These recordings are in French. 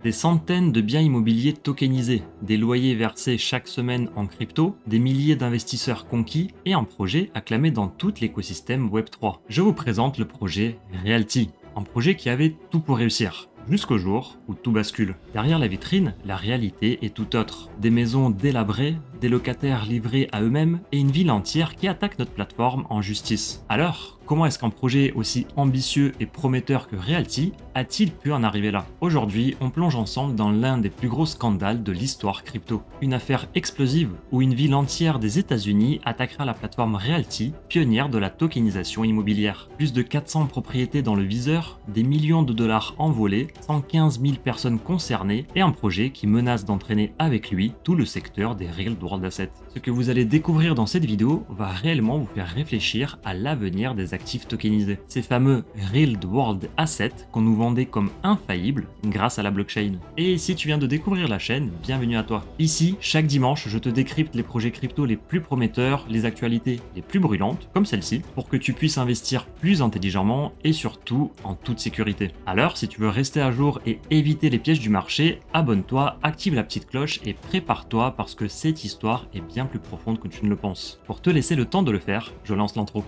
Des centaines de biens immobiliers tokenisés, des loyers versés chaque semaine en crypto, des milliers d'investisseurs conquis et un projet acclamé dans tout l'écosystème Web3. Je vous présente le projet Realty, un projet qui avait tout pour réussir. Jusqu'au jour où tout bascule. Derrière la vitrine, la réalité est tout autre. Des maisons délabrées, des locataires livrés à eux-mêmes et une ville entière qui attaque notre plateforme en justice. Alors, comment est-ce qu'un projet aussi ambitieux et prometteur que Realty a-t-il pu en arriver là? Aujourd'hui, on plonge ensemble dans l'un des plus gros scandales de l'histoire crypto. Une affaire explosive où une ville entière des États-Unis attaquera la plateforme Realty, pionnière de la tokenisation immobilière. Plus de 400 propriétés dans le viseur, des millions de dollars envolés, 115 000 personnes concernées et un projet qui menace d'entraîner avec lui tout le secteur des Real World Assets. Ce que vous allez découvrir dans cette vidéo va réellement vous faire réfléchir à l'avenir des actifs tokenisés. Ces fameux Real World Assets qu'on nous vendait comme infaillibles grâce à la blockchain. Et si tu viens de découvrir la chaîne, bienvenue à toi. Ici, chaque dimanche, je te décrypte les projets crypto les plus prometteurs, les actualités les plus brûlantes, comme celle-ci, pour que tu puisses investir plus intelligemment et surtout en toute sécurité. Alors, si tu veux rester à jour et éviter les pièges du marché, abonne-toi, active la petite cloche et prépare-toi parce que cette histoire est bien plus profonde que tu ne le penses. Pour te laisser le temps de le faire, je lance l'intro.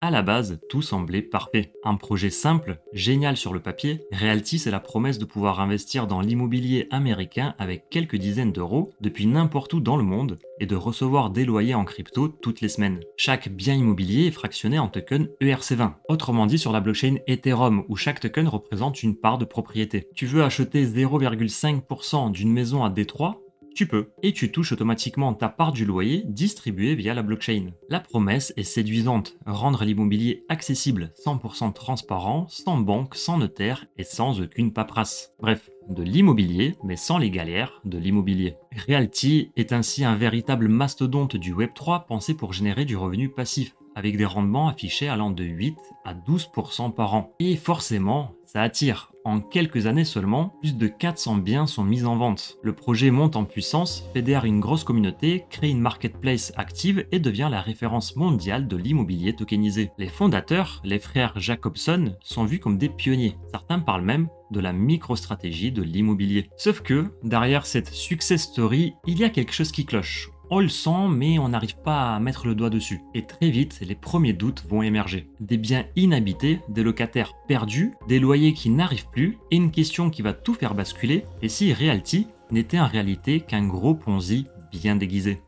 À la base, tout semblait parfait. Un projet simple, génial sur le papier, Realty c'est la promesse de pouvoir investir dans l'immobilier américain avec quelques dizaines d'euros depuis n'importe où dans le monde et de recevoir des loyers en crypto toutes les semaines. Chaque bien immobilier est fractionné en token ERC20, autrement dit sur la blockchain Ethereum où chaque token représente une part de propriété. Tu veux acheter 0,5% d'une maison à Détroit? Tu peux, et tu touches automatiquement ta part du loyer distribuée via la blockchain. La promesse est séduisante, rendre l'immobilier accessible, 100% transparent, sans banque, sans notaire et sans aucune paperasse. Bref, de l'immobilier, mais sans les galères de l'immobilier. Realty est ainsi un véritable mastodonte du Web3 pensé pour générer du revenu passif, avec des rendements affichés allant de 8 à 12% par an. Et forcément, ça attire. En quelques années seulement, plus de 400 biens sont mis en vente. Le projet monte en puissance, fédère une grosse communauté, crée une marketplace active et devient la référence mondiale de l'immobilier tokenisé. Les fondateurs, les frères Jacobson, sont vus comme des pionniers. Certains parlent même de la microstratégie de l'immobilier. Sauf que, derrière cette success story, il y a quelque chose qui cloche. On le sent, mais on n'arrive pas à mettre le doigt dessus. Et très vite, les premiers doutes vont émerger. Des biens inhabités, des locataires perdus, des loyers qui n'arrivent plus, et une question qui va tout faire basculer, et si Realty n'était en réalité qu'un gros Ponzi bien déguisé.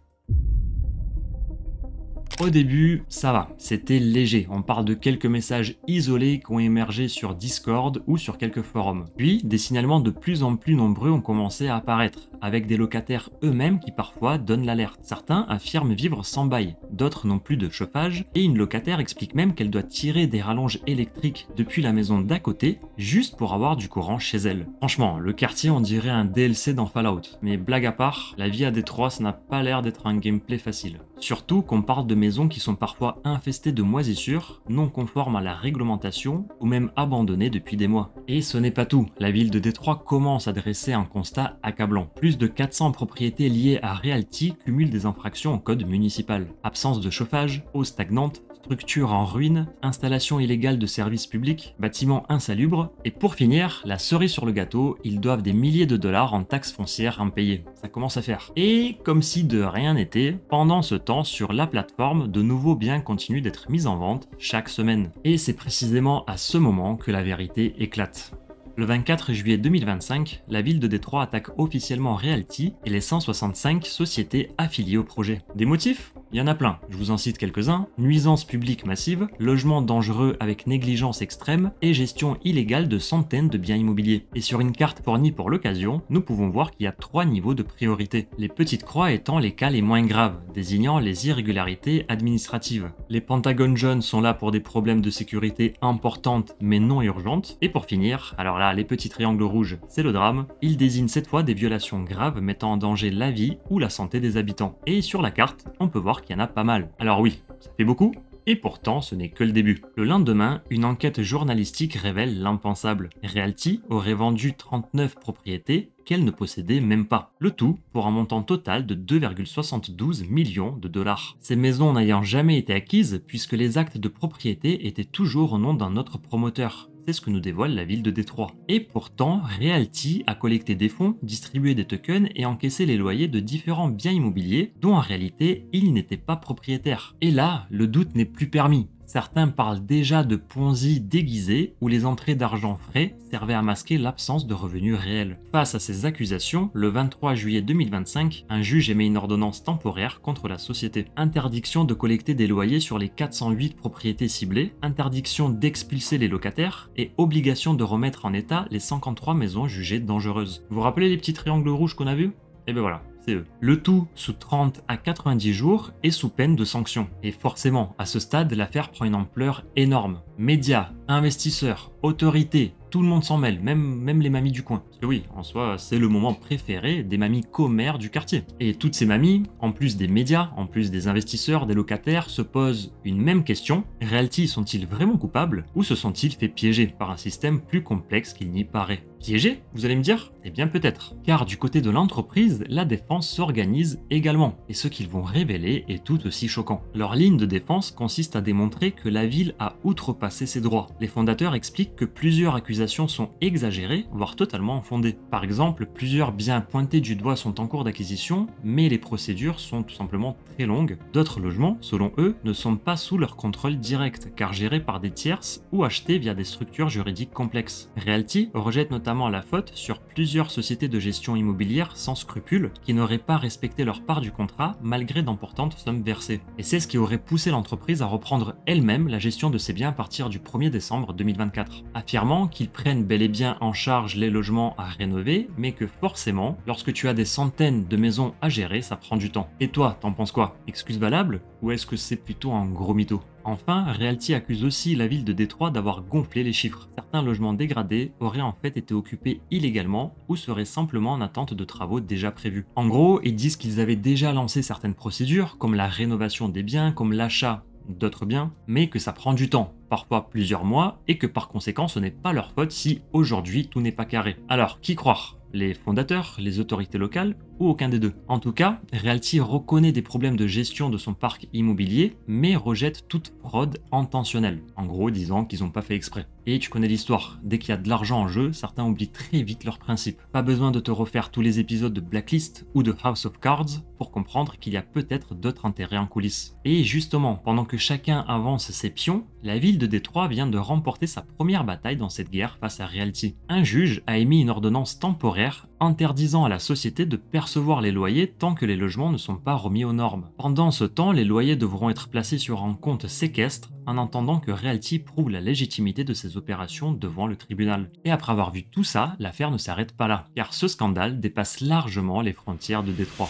Au début, ça va, c'était léger, on parle de quelques messages isolés qui ont émergé sur Discord ou sur quelques forums. Puis, des signalements de plus en plus nombreux ont commencé à apparaître, avec des locataires eux-mêmes qui parfois donnent l'alerte. Certains affirment vivre sans bail, d'autres n'ont plus de chauffage, et une locataire explique même qu'elle doit tirer des rallonges électriques depuis la maison d'à côté, juste pour avoir du courant chez elle. Franchement, le quartier on dirait un DLC dans Fallout, mais blague à part, la vie à Détroit ça n'a pas l'air d'être un gameplay facile. Surtout qu'on parle de maisons qui sont parfois infestées de moisissures, non conformes à la réglementation ou même abandonnées depuis des mois. Et ce n'est pas tout, la ville de Détroit commence à dresser un constat accablant. Plus de 400 propriétés liées à Realty cumulent des infractions au code municipal. Absence de chauffage, eau stagnante, structures en ruine, installation illégale de services publics, bâtiments insalubres, et pour finir, la cerise sur le gâteau, ils doivent des milliers de dollars en taxes foncières impayées. Ça commence à faire. Et comme si de rien n'était, pendant ce temps, sur la plateforme, de nouveaux biens continuent d'être mis en vente chaque semaine. Et c'est précisément à ce moment que la vérité éclate. Le 24 juillet 2025, la ville de Détroit attaque officiellement Realty et les 165 sociétés affiliées au projet. Des motifs? Il y en a plein, je vous en cite quelques-uns. Nuisances publiques massives, logements dangereux avec négligence extrême et gestion illégale de centaines de biens immobiliers. Et sur une carte fournie pour l'occasion, nous pouvons voir qu'il y a 3 niveaux de priorité. Les petites croix étant les cas les moins graves, désignant les irrégularités administratives. Les pentagones jaunes sont là pour des problèmes de sécurité importantes mais non urgentes. Et pour finir, alors là, les petits triangles rouges, c'est le drame. Ils désignent cette fois des violations graves mettant en danger la vie ou la santé des habitants. Et sur la carte, on peut voir qu'il y en a pas mal. Alors oui, ça fait beaucoup, Et pourtant, ce n'est que le début. Le lendemain, une enquête journalistique révèle l'impensable. Realty aurait vendu 39 propriétés qu'elle ne possédait même pas. Le tout pour un montant total de 2,72 millions de dollars. Ces maisons n'ayant jamais été acquises puisque les actes de propriété étaient toujours au nom d'un autre promoteur. C'est ce que nous dévoile la ville de Détroit. Et pourtant, Realty a collecté des fonds, distribué des tokens et encaissé les loyers de différents biens immobiliers dont en réalité, il n'était pas propriétaire. Et là, le doute n'est plus permis. Certains parlent déjà de Ponzi déguisé où les entrées d'argent frais servaient à masquer l'absence de revenus réels. Face à ces accusations, le 23 juillet 2025, un juge émet une ordonnance temporaire contre la société. Interdiction de collecter des loyers sur les 408 propriétés ciblées, interdiction d'expulser les locataires et obligation de remettre en état les 53 maisons jugées dangereuses. Vous vous rappelez les petits triangles rouges qu'on a vus? Et ben voilà. C'est eux. Le tout sous 30 à 90 jours et sous peine de sanctions. Et forcément, à ce stade, l'affaire prend une ampleur énorme. Médias, investisseurs, autorités, tout le monde s'en mêle, même les mamies du coin. Parce que oui, en soi, c'est le moment préféré des mamies commères du quartier. Et toutes ces mamies, en plus des médias, en plus des investisseurs, des locataires, se posent une même question. Realty sont-ils vraiment coupables ou se sont-ils fait piéger par un système plus complexe qu'il n'y paraît? Piégé, vous allez me dire? Eh bien peut-être. Car du côté de l'entreprise, la défense s'organise également. Et ce qu'ils vont révéler est tout aussi choquant. Leur ligne de défense consiste à démontrer que la ville a outrepassé ses droits. Les fondateurs expliquent que plusieurs accusations sont exagérées, voire totalement infondées. Par exemple, plusieurs biens pointés du doigt sont en cours d'acquisition, mais les procédures sont tout simplement très longues. D'autres logements, selon eux, ne sont pas sous leur contrôle direct, car gérés par des tierces ou achetés via des structures juridiques complexes. Realty rejette notamment la faute sur plusieurs sociétés de gestion immobilière sans scrupules qui n'auraient pas respecté leur part du contrat malgré d'importantes sommes versées. Et c'est ce qui aurait poussé l'entreprise à reprendre elle-même la gestion de ses biens à partir du 1er décembre 2024, affirmant qu'ils prennent bel et bien en charge les logements à rénover, mais que forcément, lorsque tu as des centaines de maisons à gérer, ça prend du temps. Et toi, t'en penses quoi? Excuse valable? Ou est-ce que c'est plutôt un gros mytho? Enfin, Realty accuse aussi la ville de Détroit d'avoir gonflé les chiffres. Certains logements dégradés auraient en fait été occupés illégalement ou seraient simplement en attente de travaux déjà prévus. En gros, ils disent qu'ils avaient déjà lancé certaines procédures, comme la rénovation des biens, comme l'achat d'autres biens, mais que ça prend du temps, parfois plusieurs mois, et que par conséquent ce n'est pas leur faute si aujourd'hui tout n'est pas carré. Alors, qui croire? Les fondateurs, les autorités locales ou aucun des deux? En tout cas, Realty reconnaît des problèmes de gestion de son parc immobilier, mais rejette toute fraude intentionnelle, en gros disant qu'ils n'ont pas fait exprès. Et tu connais l'histoire, dès qu'il y a de l'argent en jeu, certains oublient très vite leurs principes. Pas besoin de te refaire tous les épisodes de Blacklist ou de House of Cards pour comprendre qu'il y a peut-être d'autres intérêts en coulisses. Et justement, pendant que chacun avance ses pions, la ville de Détroit vient de remporter sa première bataille dans cette guerre face à Realty. Un juge a émis une ordonnance temporaire interdisant à la société de percevoir les loyers tant que les logements ne sont pas remis aux normes. Pendant ce temps, les loyers devront être placés sur un compte séquestre en attendant que Realty prouve la légitimité de ses opérations devant le tribunal. Et après avoir vu tout ça, l'affaire ne s'arrête pas là, car ce scandale dépasse largement les frontières de Détroit.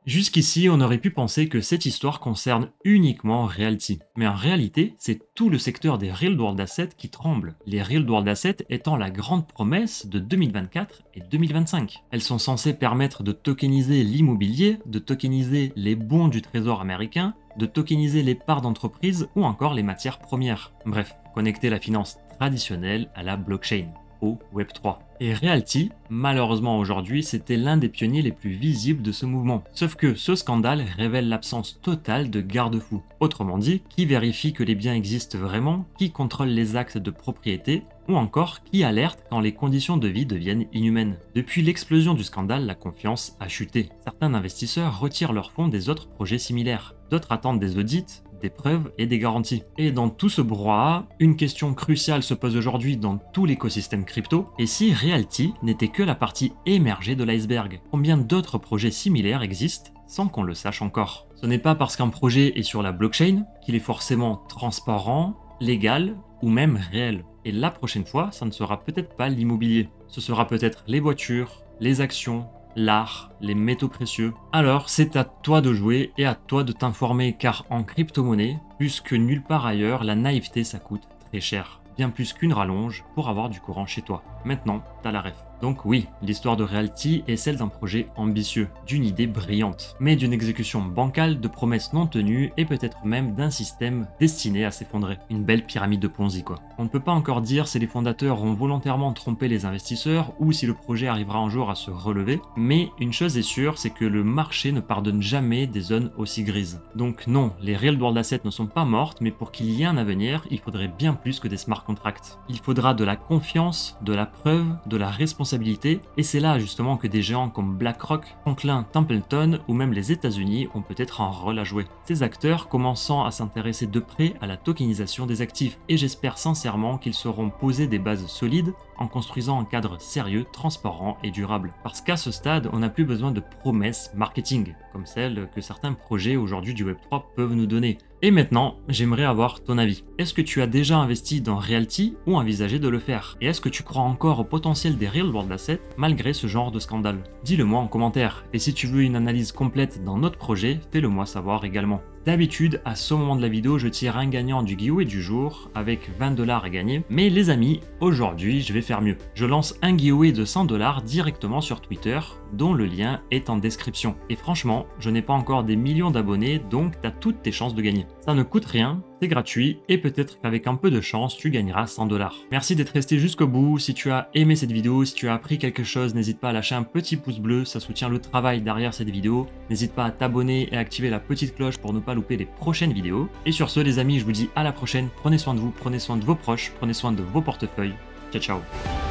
Jusqu'ici, on aurait pu penser que cette histoire concerne uniquement Realty. Mais en réalité, c'est tout le secteur des Real World Assets qui tremble. Les Real World Assets étant la grande promesse de 2024 et 2025. Elles sont censées permettre de tokeniser l'immobilier, de tokeniser les bons du trésor américain, de tokeniser les parts d'entreprise ou encore les matières premières. Bref, connecter la finance traditionnelle à la blockchain, au Web3. Et Realty, malheureusement aujourd'hui, c'était l'un des pionniers les plus visibles de ce mouvement. Sauf que ce scandale révèle l'absence totale de garde-fous. Autrement dit, qui vérifie que les biens existent vraiment, qui contrôle les actes de propriété, ou encore qui alerte quand les conditions de vie deviennent inhumaines. Depuis l'explosion du scandale, la confiance a chuté. Certains investisseurs retirent leurs fonds des autres projets similaires. D'autres attendent des audits, des preuves et des garanties. Et dans tout ce brouhaha, une question cruciale se pose aujourd'hui dans tout l'écosystème crypto, et si Realty n'était que la partie émergée de l'iceberg? Combien d'autres projets similaires existent sans qu'on le sache encore? Ce n'est pas parce qu'un projet est sur la blockchain qu'il est forcément transparent, légal ou même réel. Et la prochaine fois, ça ne sera peut-être pas l'immobilier. Ce sera peut-être les voitures, les actions, l'art, les métaux précieux. Alors c'est à toi de jouer et à toi de t'informer, car en crypto-monnaie, plus que nulle part ailleurs, la naïveté ça coûte très cher. Bien plus qu'une rallonge pour avoir du courant chez toi. Maintenant, t'as la ref. Donc oui, l'histoire de Realty est celle d'un projet ambitieux, d'une idée brillante, mais d'une exécution bancale, de promesses non tenues et peut-être même d'un système destiné à s'effondrer. Une belle pyramide de Ponzi quoi. On ne peut pas encore dire si les fondateurs ont volontairement trompé les investisseurs ou si le projet arrivera un jour à se relever, mais une chose est sûre, c'est que le marché ne pardonne jamais des zones aussi grises. Donc non, les Real World Assets ne sont pas mortes, mais pour qu'il y ait un avenir, il faudrait bien plus que des smart contracts. Il faudra de la confiance, de la preuve, de la responsabilité, et c'est là justement que des géants comme BlackRock, Franklin Templeton ou même les États-Unis ont peut-être un rôle à jouer. Ces acteurs commençant à s'intéresser de près à la tokenisation des actifs, et j'espère sincèrement qu'ils sauront poser des bases solides en construisant un cadre sérieux, transparent et durable. Parce qu'à ce stade, on n'a plus besoin de promesses marketing, comme celles que certains projets aujourd'hui du Web3 peuvent nous donner. Et maintenant, j'aimerais avoir ton avis. Est-ce que tu as déjà investi dans Realty ou envisagé de le faire? Et est-ce que tu crois encore au potentiel des Real World Assets malgré ce genre de scandale? Dis-le moi en commentaire. Et si tu veux une analyse complète dans notre projet, fais-le moi savoir également. D'habitude, à ce moment de la vidéo, je tire un gagnant du giveaway du jour avec 20 $ à gagner. Mais les amis, aujourd'hui, je vais faire mieux. Je lance un giveaway de 100 $ directement sur Twitter, dont le lien est en description. Et franchement, je n'ai pas encore des millions d'abonnés, donc tu as toutes tes chances de gagner. Ça ne coûte rien, c'est gratuit, et peut-être qu'avec un peu de chance, tu gagneras 100 $. Merci d'être resté jusqu'au bout. Si tu as aimé cette vidéo, si tu as appris quelque chose, n'hésite pas à lâcher un petit pouce bleu, ça soutient le travail derrière cette vidéo. N'hésite pas à t'abonner et à activer la petite cloche pour ne pas louper les prochaines vidéos. Et sur ce les amis, je vous dis à la prochaine, prenez soin de vous, prenez soin de vos proches, prenez soin de vos portefeuilles. Ciao ciao.